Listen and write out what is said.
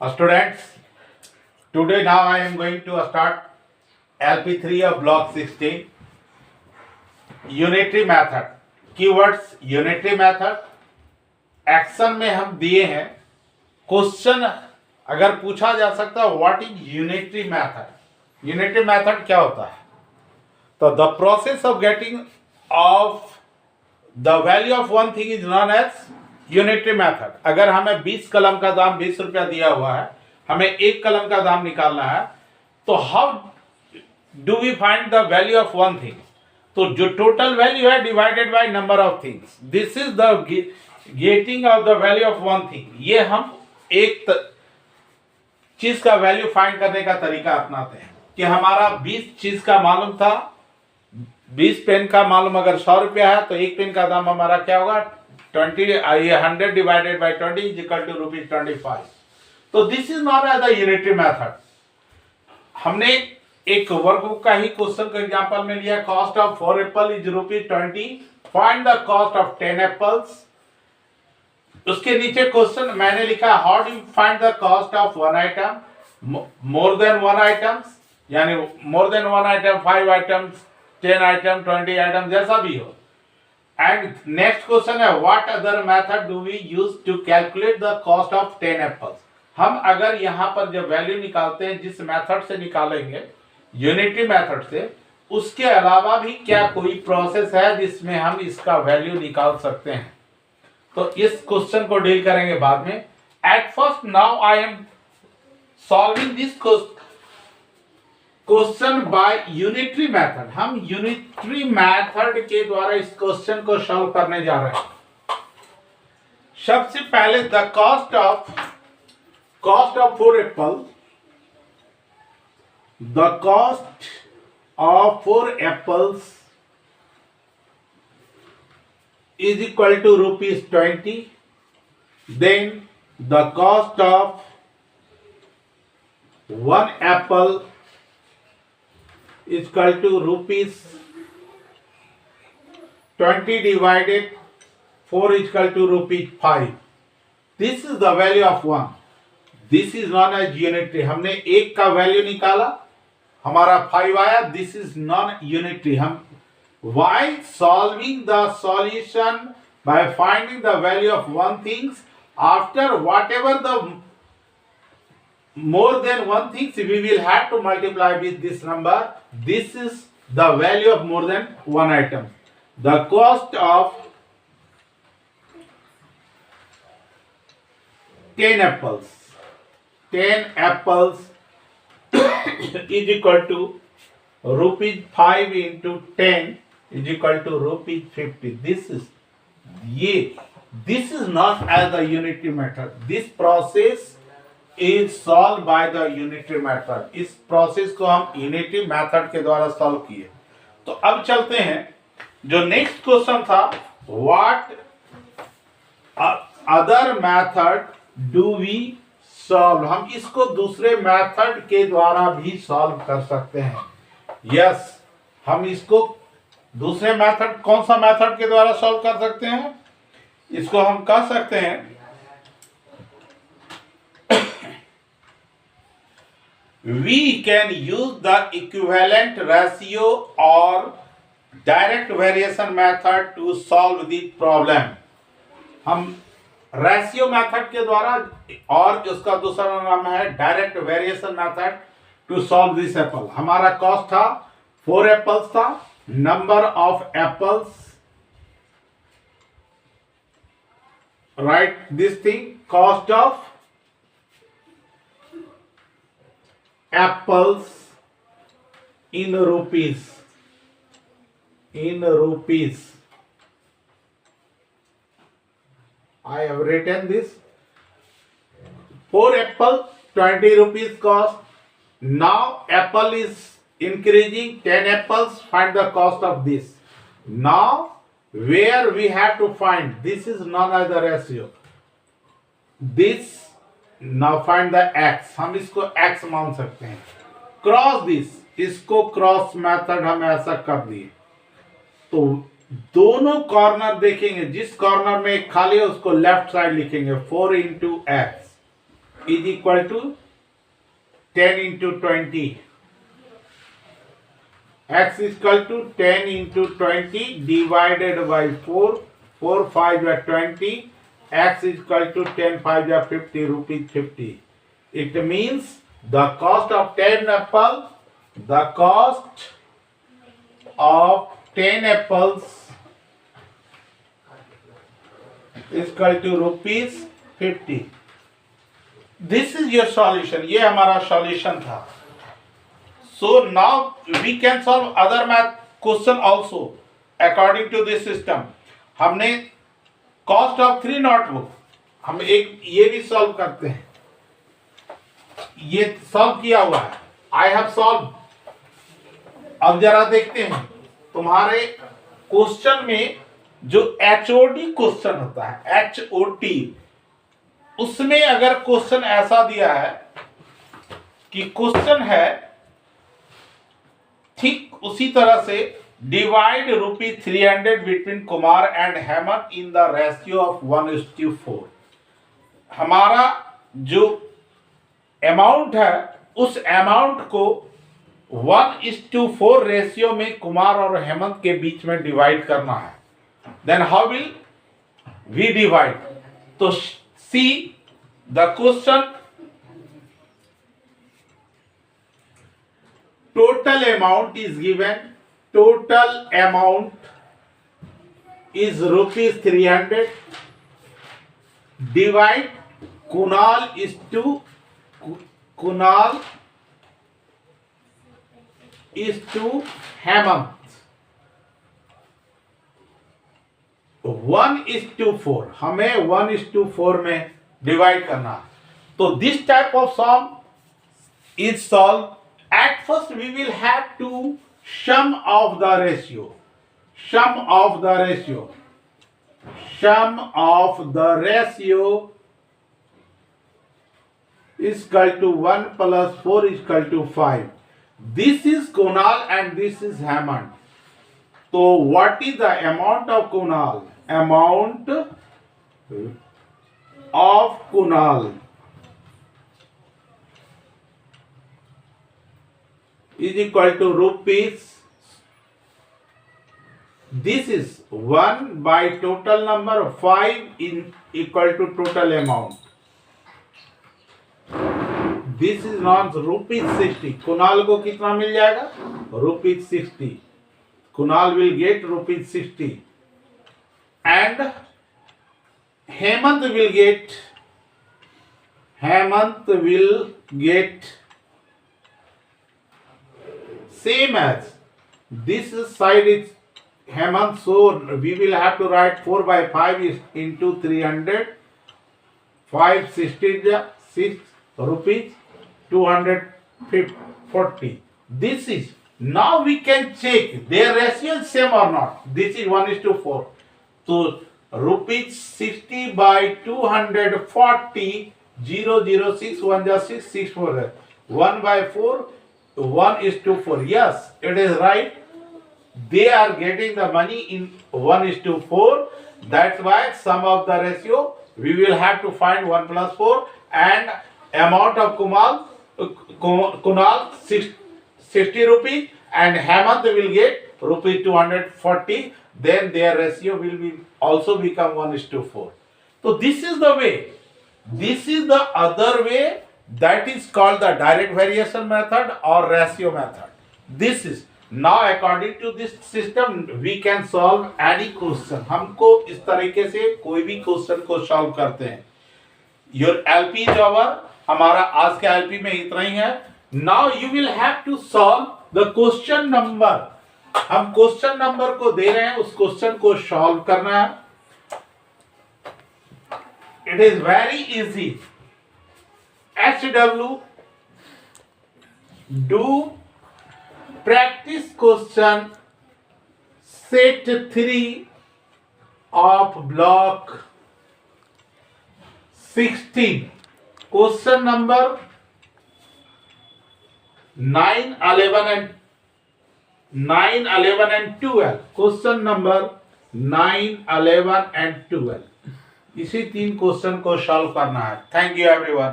Students, today now I am going to start LP3 of block 16. Unitary method. Keywords unitary method. Action में हम दिए हैं question अगर पूछा जा सकता है what is unitary method. Unitary method क्या होता है? तो the process of getting of the value of one thing is known as unitary method. अगर हमें 20 कलम का दाम 20 रुपया दिया हुआ है, हमें एक कलम का दाम निकालना है, तो how do we find the value of one thing? तो जो टोटल वैल्यू है divided by number of things, this is the getting of the value of one thing. ये हम एक चीज का वैल्यू फाइंड करने का तरीका अपनाते हैं कि हमारा 20 चीज का मालूम था, 20 पेन का मालूम अगर 100 रुपया है तो एक पेन का दाम हमारा क्या होगा 100 divided by 20 is equal to ₹25। तो this is not as the unitary method. हमने एक वर्कबुक का ही क्वेश्चन का एग्जांपल में लिया, cost of 4 apple is ₹20, find the cost of 10 apples. उसके नीचे क्वेश्चन मैंने लिखा how do you find the cost of one item, more than one items, यानी more than one item, 5 items, 10 item, 20 item, जैसा भी हो। एंड नेक्स्ट क्वेश्चन है what other method do we use to calculate the cost of 10 apples. हम अगर यहाँ पर जो वैल्यू निकालते हैं जिस मेथड से निकालेंगे यूनिटरी मेथड से, उसके अलावा भी क्या कोई प्रोसेस है जिसमें हम इसका वैल्यू निकाल सकते हैं? तो इस क्वेश्चन को डील करेंगे बाद में। At first now I am solving this question by unitary method. हम यूनिटरी मेथड के द्वारा इस क्वेश्चन को सॉल्व करने जा रहे हैं। सबसे पहले the cost of 4 Apple, the cost of 4 apples is equal to ₹20. Then the cost of 1 apple is equal to ₹20 divided 4 is equal to ₹5. This is the value of 1. This is known as unitary. हमने एक का value निकाला, हमारा 5 आया, this is non unitary. हम Why solving the solution by finding the value of one things after whatever the more than one things we will have to multiply with this number. This is the value of more than one item. The cost of 10 apples. 10 apples is equal to ₹5 into 10 is equal to ₹50. This is not as the unitary method. This process is solved by the unitary method. इस process को हम unitary method के द्वारा solve किए। तो अब चलते हैं, जो नेक्स्ट क्वेश्चन था what other method do we solve. हम इसको दूसरे मेथड के द्वारा भी सॉल्व कर सकते हैं। यस, हम इसको दूसरे मेथड, कौन सा मेथड के द्वारा सॉल्व कर सकते हैं? इसको हम कह सकते हैं we can use the equivalent ratio और direct variation method to solve the problem. हम रेशियो मेथड के द्वारा, और उसका दूसरा नाम है direct variation method to solve this apple. हमारा कॉस्ट था 4 एप्पल्स था, number of apples, write this thing, cost of apples in rupees, I have written this 4 apple 20 rupees cost. Now apple is increasing, 10 apples, find the cost of this. Now where we have to find, this is known as the ratio, this, now find the x, हम इसको x मान सकते हैं। Cross this, इसको cross method हम ऐसा कर दिए तो दोनों कॉर्नर देखेंगे, जिस कॉर्नर में खाली है उसको लेफ्ट साइड लिखेंगे 4 into x, is equal to 10 into 20. X is equal to 10 into 20 divided by 4. 4 5 are 20. X is equal to 10 5 are 50 rupees 50. It means the cost of 10 apples, the cost of 10 apples is equal to rupees 50. This is your solution. ये हमारा solution था. So now we can solve other math question also according to this system. हमने cost of 3 notebook हम एक ये भी solve करते हैं. ये solve किया हुआ है. I have solved. अब जरा देखते हैं तुम्हारे क्वेश्चन में जो HOD क्वेश्चन होता है, HOD, उसमें अगर क्वेश्चन ऐसा दिया है कि क्वेश्चन है ठीक उसी तरह से divide ₹300 between Kumar and Hemant in the ratio of 1:4. हमारा जो अमाउंट है उस अमाउंट को 1:4 रेशियो में कुमार और हेमंत के बीच में डिवाइड करना है. Then how will we divide? तो see the question, total amount is given, total amount is ₹300, divide Kunal is to Hemant, 1:4. हमें 1:4 में डिवाइड करना. तो this type of sum is solve. At first we will have to sum of the ratio. Sum of the ratio. Sum of the ratio is equal to 1 plus 4 is equal to 5. This is Kunal and this is Hemant. So what is the amount of Kunal? Amount of Kunal is equal to rupees. This is 1 by total number, 5 in equal to total amount. This is not ₹60. Kunal को कितना मिल जाएगा? ₹60. Kunal will get ₹60 and Hemant will get same as this side is Hemant, so we will have to write 4 by 5 is into 300. 5 66 rupees 240. This is, now we can check their ratio is same or not. This is 1:4. So rupees 60 by 240, 006 1 just 6 6 4 1 by 4 1:4. Yes, it is right. They are getting the money in 1:4. That's why sum of the ratio we will have to find 1 plus 4 and amount of Kunal 60 rupees and Hemant will get rupees 240. Then their ratio will be also become 1:4. So this is the way. This is the other way, that is called the direct variation method or ratio method. This is now according to this system we can solve any question. हमको इस तरीके से कोई भी question को solve करते हैं. Your LP is over. हमारा आज के LP में इतना ही है. Now you will have to solve the question number. हम क्वेश्चन नंबर को दे रहे हैं, उस क्वेश्चन को सॉल्व करना है. It is very easy. HW, do practice question set 3 of block 16. Question number 9, 11 and 12. Question number 9, 11 and 12. इसी 3 क्वेश्चन को सॉल्व करना है. Thank you everyone.